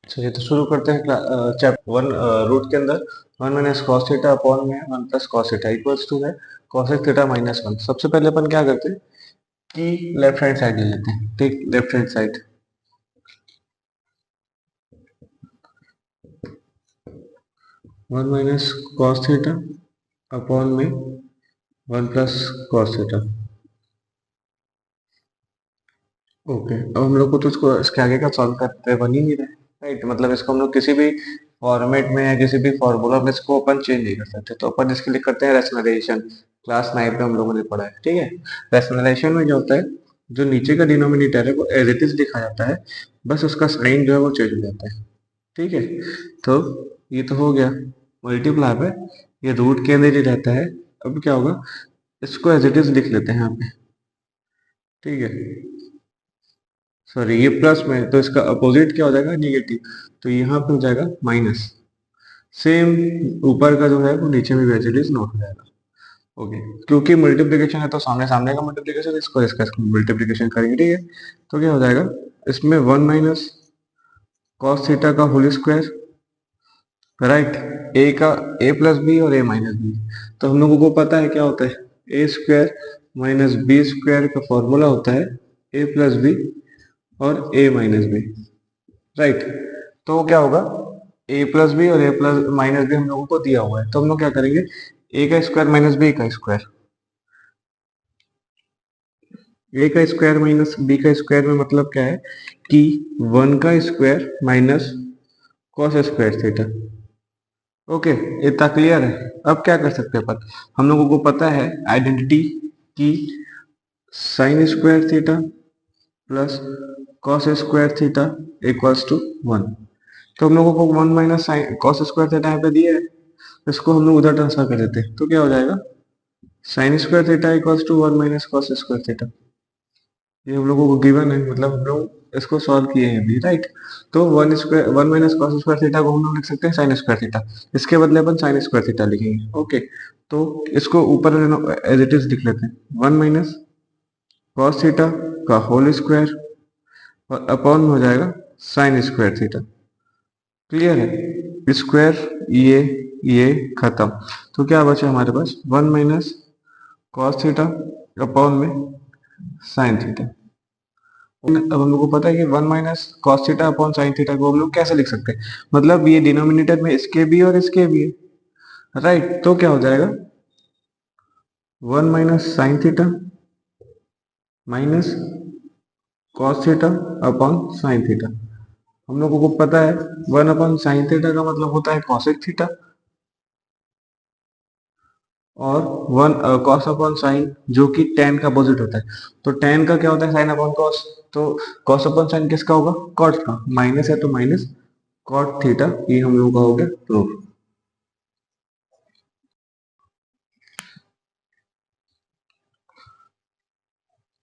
चलिए तो शुरू करते हैं चैप्टर वन। रूट के अंदर one minus cos theta upon में one plus cos theta equals to है कॉसेक थीटा माइनस वन। सबसे पहले अपन क्या करते हैं कि लेफ्ट हैंड साइड ले लेते हैं। ठीक, left hand side one minus cos theta upon में one plus cos theta. Okay, अब हम लोग को तो इसको इसके आगे का सॉल्व करते बन ही नहीं रहे। राइट, मतलब इसको हम लोग किसी भी फॉर्मेट में या किसी भी फॉर्मूला में इसको अपन चेंज नहीं कर सकते, तो अपन इसके लिए करते हैं रैशनलाइजेशन। क्लास 9 में हम लोगों ने पढ़ा है। ठीक है, रैशनलाइजेशन में क्या होता है, जो नीचे का डिनोमिनेटर है वो एज इट इज लिखा जाता है, बस उसका साइन जो है वो चेंज हो जाता है। ठीक है, तो ये तो हो गया मल्टीप्लाई पे, ये रूट के अंदर ही रहता है। अब क्या होगा, इसको एज इट इज लिख लेते हैं यहाँ पे। ठीक है, सॉरी ये प्लस में, तो इसका अपोजिट क्या हो जाएगा, निगेटिव, तो यहाँ पे हो जाएगा माइनस। सेम ऊपर का जो है वो नीचे में एज इट इज नोट हो जाएगा। ओके, क्योंकि मल्टीप्लिकेशन है तो सामने सामने का मल्टीप्लिकेशन, इसको इसका मल्टीप्लिकेशन करेंगे। ठीक है, तो क्या हो जाएगा, इसमें वन माइनस कॉस थीटा का होल स्क्वायर, राइट, ए का ए प्लस बी और ए माइनस बी। तो हम लोगों को पता है क्या होता है, a square minus B square का फॉर्मूला होता है ए प्लस बी और ए माइनस बी। राइट, तो क्या होगा, ए प्लस बी और ए प्लस माइनस बी हम लोगों को दिया हुआ है, तो हम लोग क्या करेंगे, ए का स्क्वायर माइनस बी का स्क्वायर। ए का स्क्वायर माइनस बी का स्क्वायर में मतलब क्या है कि वन का square minus cos square theta. Okay, इतना क्लियर है। अब क्या कर सकते हैं अपन, हम लोगों को पता है आइडेंटिटी की sine square theta plus cos square theta equals to one. तो हम लोगों को one minus sine cos square theta यहाँ पे दिया है, इसको हम लोग उधर ट्रांसफर कर देते हैं, तो क्या हो जाएगा, sine square theta equals to one minus cos square theta. ये हम लोगों को गिवन है, मतलब हम लोग इसको सॉल्व किए हैं अभी। राइट, तो one square one minus cos square theta को हम लोग लिख सकते हैं साइन स्क्वायर थीटा, इसके बदले अपन साइन स्क्वायर थीटा लिखेंगे। ओके, तो इसको ऊपर एज इट इज लिख लेते हैं, वन माइनस कॉस थीटा का होल स्क्वायर और अपॉन में हो जाएगा साइन स्क्वायर थीटा। क्लियर है, स्क्वायर ये खत्म, तो क्या बचा हमारे पास, one minus cos theta upon में साइन थीटा। अब हम लोग को पता है कि one minus cos theta upon sine theta को हम लोग कैसे लिख सकते हैं, मतलब ये डिनोमिनेटर में इसके भी और इसके भी है। राइट, तो क्या हो जाएगा, one minus sine theta minus cos theta upon sine theta. हम लोगों को पता है वन अपॉन साइन थीटा का मतलब होता है कॉसेक थीटा, और वन कॉस अपॉन साइन जो कि टेन का अपोजिट होता है, तो टेन का क्या होता है, साइन अपॉन कॉस, तो कॉस अपॉन साइन किसका होगा, कॉट का, माइनस है तो माइनस कॉट थीटा। ये हम लोगों का हो गया प्रूफ।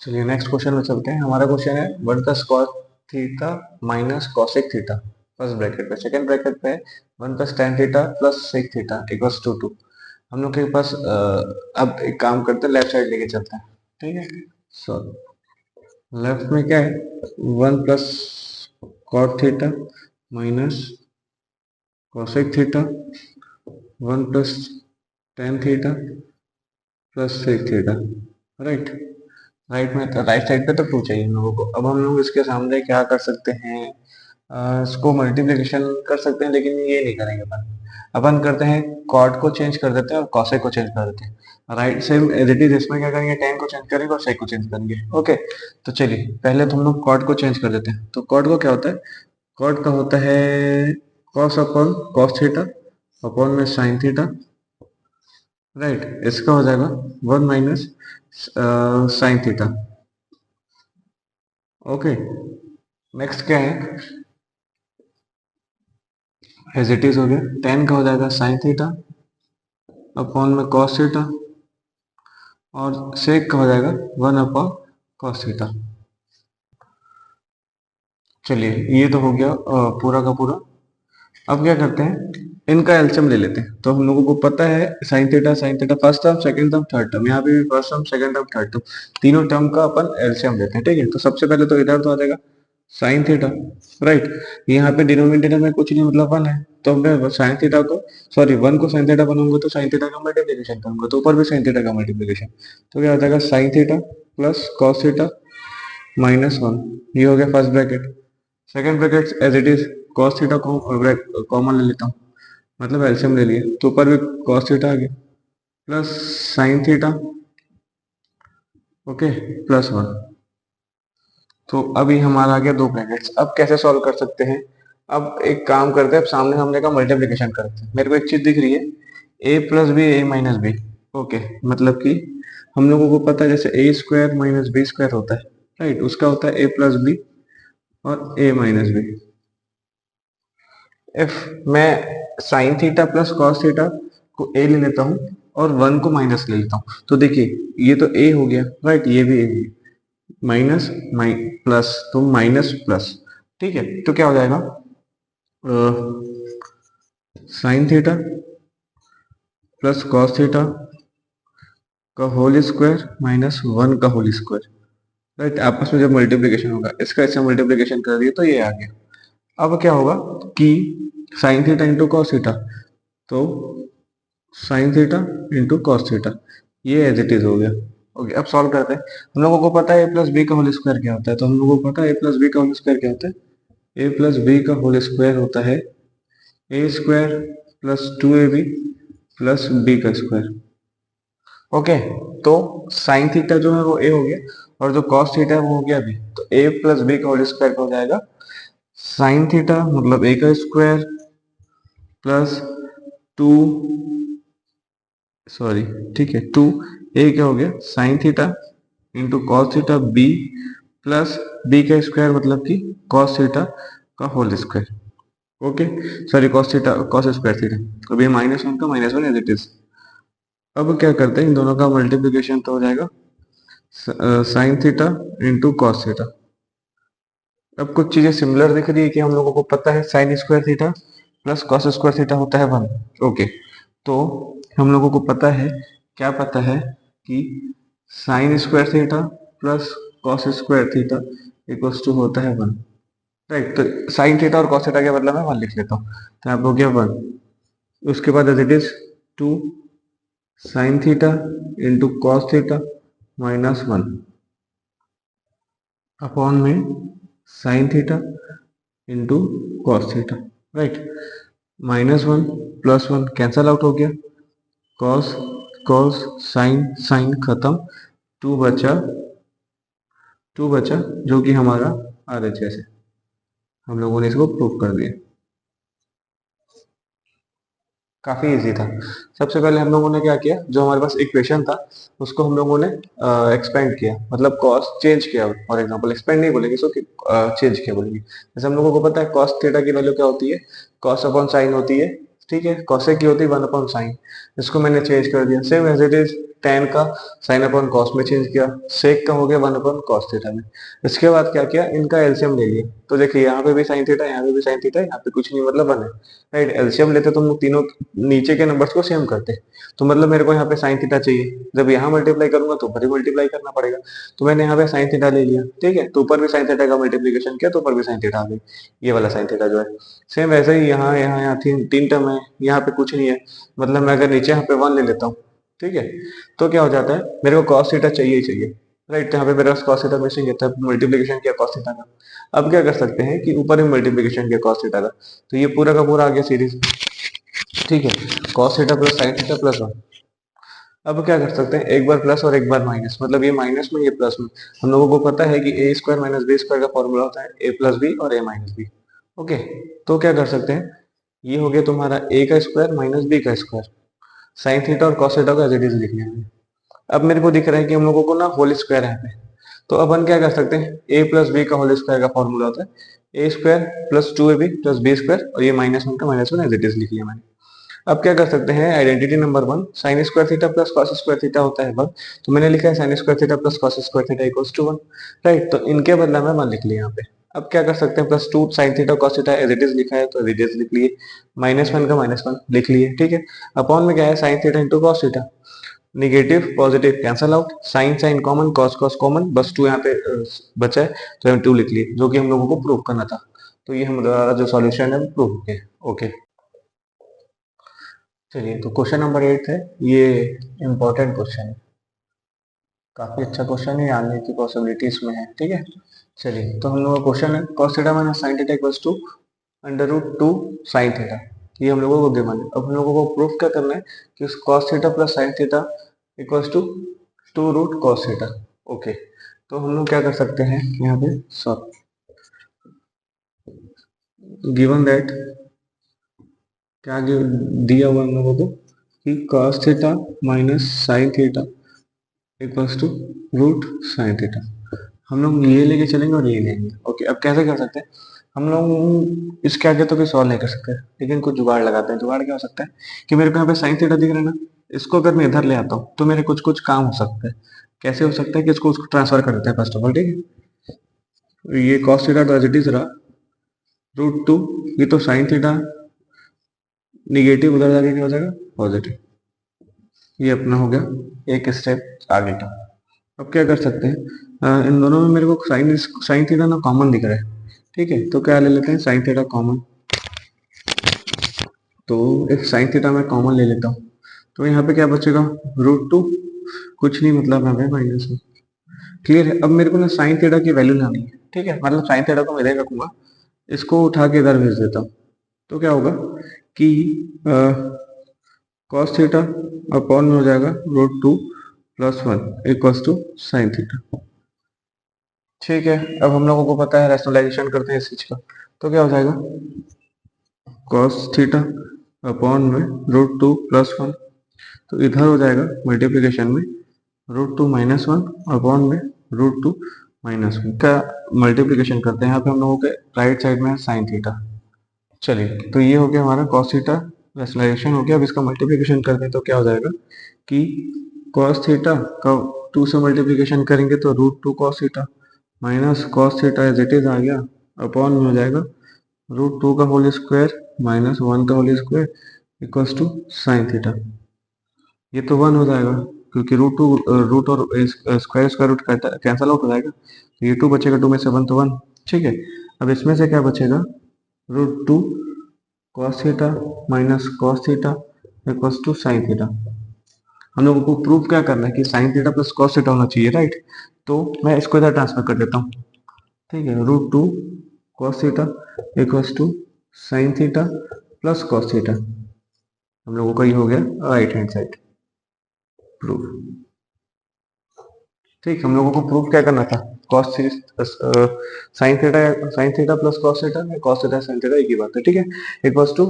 चलिए नेक्स्ट क्वेश्चन में चलते हैं। हमारा क्वेश्चन है one plus cos theta minus cosec theta, first bracket पे, सेकंड ब्रैकेट पे one plus tan theta plus sec theta equals to two. हम लोग के पास अब एक काम करते हैं, लेफ्ट साइड लेके चलते हैं। ठीक है, सो लेफ्ट में क्या है, one plus cot theta minus cosec theta, one plus tan theta plus sec theta. Right, right में राइट साइड पे तो टू चाहिए हम लोगों को। अब हम लोग इसके सामने क्या कर सकते हैं, इसको मल्टीप्लिकेशन कर सकते हैं, लेकिन ये नहीं करेंगे अपन। अपन करते हैं कॉट को चेंज कर देते हैं और कॉसेक को चेंज कर देते हैं। Right, same as it is, इसमें क्या करेंगे, टेन को चेंज करेंगे और सेक को चेंज करेंगे। ओके, तो चलिए पहले तो हम लोग कॉट को चेंज कर देते हैं। तो कॉट को क्या होता है, कॉट का होता है cos upon cos theta upon में साइन थीटा। राइट, इसका हो जाएगा one minus sine theta. Okay, next क्या है, एज इट इज हो गया, टेन का हो जाएगा साइन थीटा अपॉन में कॉस थीटा, और सेक का हो जाएगा वन अपॉन कॉस थीटा। चलिए ये तो हो गया पूरा का पूरा। अब क्या करते हैं, इनका एलसीएम ले लेते हैं। तो हम लोगों को पता है sine theta first term second term third term, यहाँ पे भी first term second term third term, तीनों टर्म का अपन एलसीएम लेते हैं। ठीक है, तो सबसे पहले तो इधर तो आ जाएगा साइन थीटा, राइट। यहाँ पे डिनोमिनेटर में कुछ नहीं मतलब 1 है, तो मैं साइन थीटा को, सॉरी 1 को साइन थीटा बनाऊंगा तो साइन थीटा का मल्टीप्लीकेशन करूंगा तो ऊपर भी साइन थीटा का मल्टीप्लीकेशन, तो क्या हो जाएगा sine theta plus cos theta minus 1। ये हो गया first bracket. Second bracket as it is, cos theta को कॉमन ले लेता हूँ, मतलब एलसीएम ले लिए, तो ऊपर भी कॉस थीटा आ गया plus sine theta, okay, plus 1। तो अभी हमारा आ गया दो ब्रैकेट्स। अब कैसे सॉल्व कर सकते हैं? अब एक काम करते हैं, अब सामने हमने का मल्टीप्लिकेशन करते हैं। मेरे को एक चीज दिख रही है, a plus B A minus B, okay, मतलब कि हम लोगों को पता है जैसे ए स्क्वायर माइनस बी स्क्वायर होता है, राइट, उसका होता है ए प्लस बी और ए माइनस बी। इफ मैं sign theta plus cos theta को ए ले लेता हूँ और 1 को माइनस ले लेता हूँ, तो देखिए ये तो ए हो गया, राइट, ये भी ए, माइनस प्लस, तो माइनस प्लस, ठीक है। तो क्या हो जाएगा, sine theta plus cos theta का होल स्क्वायर माइनस 1 का होल स्क्वायर, राइट। आपस में जब मल्टीप्लिकेशन होगा, इसका ऐसे मल्टीप्लिकेशन कर दिया तो ये आ गया। अब क्या होगा कि sine theta into cos theta, तो sine theta into cos theta, ये एज इट इज हो गया। ओके, अब सॉल्व करते हैं। हम लोगों को पता है ए प्लस बी का होल स्क्वायर क्या होता है, तो हम लोगों को पता है ए प्लस बी का होल स्क्वायर क्या होता है। ए प्लस बी का होल स्क्वायर होता है a square plus 2ab plus b का स्क्वायर, ओके। तो साइन थीटा जो है वो ए हो गया और जो कॉस थीटा है वो हो गया बी, तो ए प्लस बी का होल स्क्वायर हो जाएगा साइन थीटा मतलब ए का स्क्वायर प्लस 2, सॉरी, ठीक है, 2 ए क्या हो गया sine theta into cos theta b plus b का स्क्वायर मतलब कि कॉस थीटा का whole square, okay, sorry cos theta cos square theta, अब ये माइनस 1 का माइनस 1 एज इट इज। अब क्या करते हैं, इन दोनों का मल्टीप्लिकेशन तो हो जाएगा sine theta into cos theta. अब कुछ चीजें सिमिलर दिख रही है कि हम लोगों को पता है sine square theta plus cos square theta होता है 1, ओके। तो हम लोगों को पता है, क्या पता है कि sine square theta plus cos square theta equals to होता है 1, राइट। तो साइन थीटा और कॉस थीटा के बदला मैं 1 लिख लेता हूँ, तो यहाँ पे हो गया 1। उसके बाद as it is 2 sine theta into cos theta minus 1 upon में sine theta into cos theta, right. Minus 1 plus 1 cancel out हो गया, कॉस कॉस साइन साइन खत्म, 2 बचा, 2 बचा जो कि हमारा RHS है। हम लोगों ने इसको प्रूव कर दिया, काफी इजी था। सबसे पहले हम लोगों ने क्या किया, जो हमारे पास इक्वेशन था उसको हम लोगों ने एक्सपेंड किया, मतलब कॉस चेंज किया, फॉर एग्जांपल एक्सपेंड नहीं बोलेंगे इसको, चेंज किया बोलेंगे। जैसे हम लोगों को पता है कॉस थीटा की वैल्यू क्या होती है, कॉस अपॉन साइन होती है, ठीक है, कॉसेक की होती है 1 अपॉन साइन, इसको मैंने चेंज कर दिया। Same as it is tan का साइन अपॉन कॉस में चेंज किया, सेक का हो गया 1 अपॉन कॉस थीटा में। इसके बाद क्या किया, इनका एलसीएम ले लिया, तो देखिए यहाँ पे भी साइन थीटा, यहाँ पे भी साइन थीटा, यहाँ पे कुछ नहीं मतलब 1 है, राइट। एलसीएम लेते तो हम लोग तीनों नीचे के नंबर्स को सेम करते, तो मतलब मेरे को यहाँ पे साइन थीटा चाहिए, जब यहाँ मल्टीप्लाई करूंगा तो ऊपर ही मल्टीप्लाई करना पड़ेगा, तो मैंने यहाँ पे साइन थीटा ले लिया, ठीक है। तो ऊपर भी साइन थीटा का मल्टीप्लीकेशन किया तो ऊपर भी साइन थीटा आ गई, ये वाला साइन थीटा जो है। सेम वैसे ही यहाँ यहाँ यहाँ तीन टर्म है, यहाँ पे कुछ नहीं है, मतलब मैं अगर नीचे यहाँ पे 1 ले लेता हूँ, ठीक है, तो क्या हो जाता है, मेरे को कॉस थीटा चाहिए ही चाहिए, राइट। यहाँ पे मेरे पास कॉस थीटा मिसिंग है, तब मल्टीप्लीकेशन किया कॉस थीटा का। अब क्या कर सकते हैं कि ऊपर ही मल्टीप्लीकेशन किया कॉस थीटा का, तो ये पूरा का पूरा आ गया सीरीज, ठीक है, cos theta plus sine theta plus 1। अब क्या कर सकते हैं, एक बार प्लस और एक बार माइनस, मतलब ये माइनस में ये प्लस में। हम लोगों को पता है कि ए स्क्वायर माइनस बी स्क्वायर का फॉर्मूला होता है ए प्लस बी और ए माइनस बी, ओके। तो क्या कर सकते हैं, ये हो गया तुम्हारा ए का स्क्वायर माइनस बी का स्क्वायर, साइन थीटा और कॉस थीटा को एज इट इज लिख लिया। अब मेरे को दिख रहा है कि हम लोगों को ना होल स्क्वायर है यहाँ पे, तो अब हम क्या कर सकते हैं, ए प्लस बी का होल स्क्वायर का फॉर्मूला होता है a square plus 2ab plus b square, और ये माइनस 1 का माइनस 1 एज इट इज लिख लिया मैंने। अब क्या कर सकते हैं, identity number 1 sine square theta plus cos square theta होता है 1, तो मैंने लिखा है sine square theta plus cos square theta equals to 1, right. तो इनके बदला में 1 लिख लिया यहाँ पे। अब क्या कर सकते हैं, plus 2 sine theta cos theta as it is लिखा है तो एज इट इज लिख लिए, माइनस 1 का माइनस 1 लिख लिए, ठीक है। अपॉन में क्या है, sine theta into cos theta, negative positive cancel out, sine sine common, cos cos common, बस 2 यहाँ पे बचा है तो हम 2 लिख लिए, जो कि हम लोगों को प्रूव करना था। तो ये हमारा जो सॉल्यूशन है वो प्रूव हो गया। ओके, चलिए तो क्वेश्चन नंबर 8 है, ये इंपॉर्टेंट क्वेश्चन है, काफी अच्छा क्वेश्चन है, आने की पॉसिबिलिटी इसमें है। ठीक है, चलिए तो हम लोग का क्वेश्चन है cos theta minus sin theta equals to under root 2 sin theta, ये हम लोगों को गिवन है। अब हम लोगों को प्रूफ क्या करना है कि उस cos theta plus sin theta equals to 2 root cos theta. Okay, तो हम लोग क्या कर सकते हैं यहाँ पे, सॉरी, गिवन दैट क्या दिया हुआ हम लोगों को कि cos theta minus sin theta equals to root sin theta, हम लोग ये लेके चलेंगे और ये लेंगे। ओके, अब कैसे कर सकते हैं हम लोग, इसके आगे तो कोई सॉल्व नहीं कर सकते, लेकिन कुछ जुगाड़ लगाते हैं। जुगाड़ क्या हो सकता है कि मेरे को यहाँ पे साइन थीटा दिख रहा है ना, इसको अगर मैं इधर ले आता हूँ तो मेरे कुछ कुछ काम हो सकता है। कैसे हो सकता है कि इसको उसको ट्रांसफर कर देते हैं फर्स्ट ऑफ ऑल। ठीक है, ये कॉस थीटा तो एज इट इज रहा रूट 2, ये तो साइन थीटा निगेटिव उधर जाके क्या हो जाएगा पॉजिटिव, ये अपना हो गया एक स्टेप आगे का। अब क्या कर सकते हैं, इन दोनों में मेरे को साइन थीटा ना कॉमन दिख रहा है। ठीक है, तो क्या ले लेते हैं साइन थीटा कॉमन, तो एक साइन थीटा मैं कॉमन ले लेता हूँ, तो यहाँ पे क्या बचेगा रूट 2, कुछ नहीं मतलब यहाँ पे माइनस में। क्लियर है, अब मेरे को ना साइन थीटा की वैल्यू लानी है। ठीक है, मतलब साइन थीटा को मैं इधर रखूंगा, इसको उठा के इधर भेज देता हूँ, तो क्या होगा कि कॉस थीटा अपॉन में हो जाएगा root 2 plus 1 equals to sine theta. ठीक है, अब हम लोगों को पता है, रैशनलाइजेशन करते हैं इस चीज का, तो क्या हो जाएगा cos थीटा अपॉन में रूट 2 प्लस 1, तो इधर हो जाएगा मल्टीप्लिकेशन में रूट 2 माइनस 1 अपॉन में रूट 2 माइनस 1 का मल्टीप्लिकेशन करते हैं। यहाँ पे हम लोगों के राइट साइड में है साइन थीटा। चलिए, तो ये हो गया हमारा cos थीटा, रैशनलाइजेशन हो गया। अब इसका मल्टीप्लिकेशन करते हैं तो क्या हो जाएगा कि cos थीटा का 2 से मल्टीप्लिकेशन करेंगे तो root 2 cos theta minus cos theta as it is आ गया, अपॉन में हो जाएगा रूट 2 का होल स्क्वायर माइनस 1 का whole square equals to sine theta. ये तो 1 हो जाएगा क्योंकि रूट और square square root cancel out हो जाएगा, तो ये 2 बचेगा, 2 में से 1 तो 1। ठीक है, अब इसमें से क्या बचेगा root 2 cos theta minus cos theta equals to sine theta. हम लोगों को प्रूव क्या करना है कि sine theta plus cos theta होना चाहिए, राइट। तो मैं इसको इधर ट्रांसफर कर देता हूँ। ठीक है, root 2 cos theta equals to sine theta plus cos theta, हम लोगों का ये हो गया राइट हैंड साइड प्रूफ। ठीक, हम लोगों को प्रूफ क्या करना था cos sine theta plus cos theta, cos theta sine theta एक ही बात है। ठीक है, equals to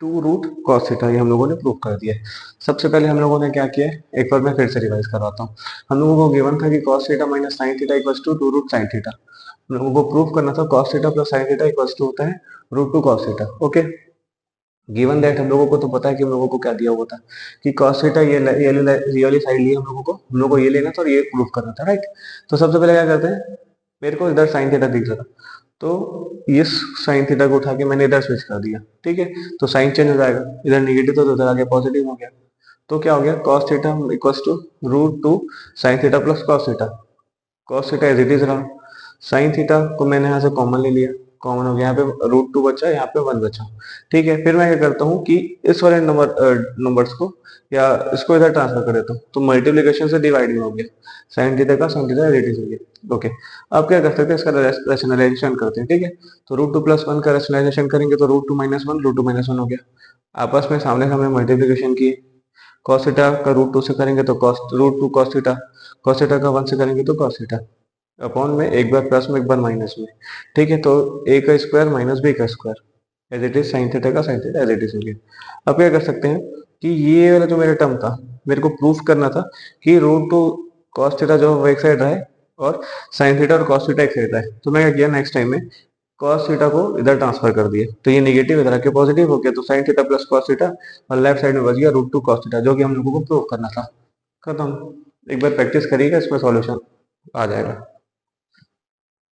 2 root cos theta, ये हम लोगों ने प्रूव कर दिया है। सबसे पहले हम लोगों ने क्या किया है, एक बार मैं फिर से रिवाइज करवाता हूँ। हम लोगों को गिवन था कि cos theta minus sine theta equals to 2 root sine theta. हम लोगों को प्रूव करना था cos theta plus sine theta equals to होता है root 2 cos theta. Okay, given that हम लोगों को तो पता है कि हम लोगों को क्या दिया हुआ था कि cos थीटा ये वाली साइड ली हम लोगों को ये लेना था और ये प्रूफ करना था, राइट। तो सबसे पहले क्या करते हैं, मेरे को इधर साइन थीटा दिख रहा था, तो इस साइन थीटा को उठा के मैंने इधर स्विच कर दिया। ठीक है, तो साइन चेंज हो जाएगा, इधर निगेटिव तो उधर आगे पॉजिटिव हो गया, तो क्या हो गया cos theta equals to root 2 sine theta plus cos theta. cos theta as it is रहा, साइन थीटा को मैंने यहाँ से कॉमन ले लिया, कॉमन हो गया, यहाँ पे रूट 2 बचा, यहाँ पे 1 बचा। ठीक है, फिर मैं क्या करता हूँ कि इस वाले नंबर्स को या इसको इधर ट्रांसफर कर देता हूँ, तो मल्टीप्लिकेशन से डिवाइड में हो गया, साइन थीटा का साइन थीटा रेडियस हो गया। ओके, अब क्या कर सकते हैं, इसका रैशनलाइजेशन करते हैं। ठीक है, तो रूट 2 प्लस 1 का रैशनलाइजेशन करेंगे तो रूट 2 माइनस 1 रूट 2 माइनस 1 हो गया, आपस में सामने सामने मल्टीप्लिकेशन किए, cos थीटा का रूट 2 से करेंगे तो root 2 cos theta, cos theta का 1 से करेंगे तो cos थीटा, अपॉन में एक बार प्लस में एक बार माइनस में। ठीक है, तो a का स्क्वायर माइनस b का square as it is sine theta का sine theta as it is हो गया। अब क्या कर सकते हैं कि ये वाला जो मेरा टर्म था, मेरे को प्रूफ करना था कि रूट 2 cos थीटा जो वो एक साइड रहा है और साइन थीटा और cos थीटा एक साइड रहा है, तो मैं क्या किया नेक्स्ट टाइम में cos थीटा को इधर ट्रांसफर कर दिया, तो ये नेगेटिव इधर आके पॉजिटिव हो गया, तो sine theta plus cos theta और लेफ्ट साइड में बच गया रूट 2 cos थीटा, जो कि हम लोगों को प्रूव करना था। खत्म, एक बार प्रैक्टिस करिएगा, इसमें सॉल्यूशन आ जाएगा।